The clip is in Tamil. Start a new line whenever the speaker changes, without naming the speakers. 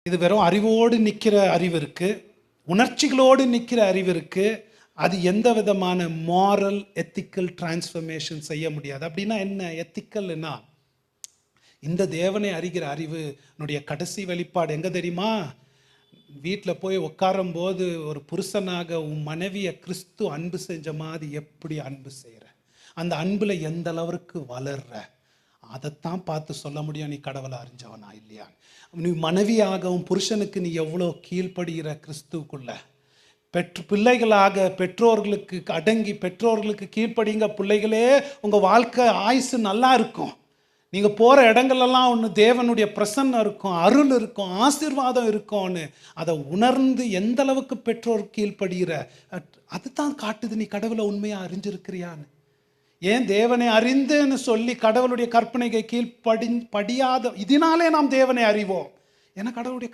இது வெறும் அறிவோடு நிற்கிற அறிவு இருக்குது, உணர்ச்சிகளோடு நிற்கிற அறிவு இருக்குது. அது எந்த விதமான மாரல் எத்திக்கல் டிரான்ஸ்ஃபர்மேஷன் செய்ய முடியாது. அப்படின்னா என்ன எத்திக்கல்னா, இந்த தேவனை அறிகிற அறிவுனுடைய கடைசி வெளிப்பாடு எங்கே தெரியுமா? வீட்டில் போய் உட்காரும் போது ஒரு புருஷனாக உன் மனைவியை கிறிஸ்து அன்பு செஞ்ச மாதிரி எப்படி அன்பு செய்கிற, அந்த அன்பில் எந்த அளவுக்கு வளர்ற, அதைத்தான் பார்த்து சொல்ல முடியும் நீ கடவுளை அறிஞ்சவனா இல்லையா. நீ மனைவியாகவும் புருஷனுக்கு நீ எவ்வளோ கீழ்ப்படுகிற கிறிஸ்துக்குள்ள. பிள்ளைகளாக பெற்றோர்களுக்கு அடங்கி பெற்றோர்களுக்கு கீழ்ப்படிங்க பிள்ளைகளே, உங்கள் வாழ்க்கை ஆயுசு நல்லா இருக்கும். நீங்கள் போகிற இடங்கள்லாம் ஒன்று தேவனுடைய பிரசன்னம் இருக்கும், அருள் இருக்கும், ஆசீர்வாதம் இருக்கும்னு அதை உணர்ந்து எந்த அளவுக்கு பெற்றோர் கீழ்ப்படுகிற, அதுதான் காட்டுது நீ கடவுளை உண்மையாக அறிஞ்சிருக்கிறியான்னு. ஏன் தேவனை அறிந்துன்னு சொல்லி கடவுளுடைய கற்பனைக்கு படியாத இதனாலே நாம் தேவனை அறிவோம். ஏன்னா கடவுளுடைய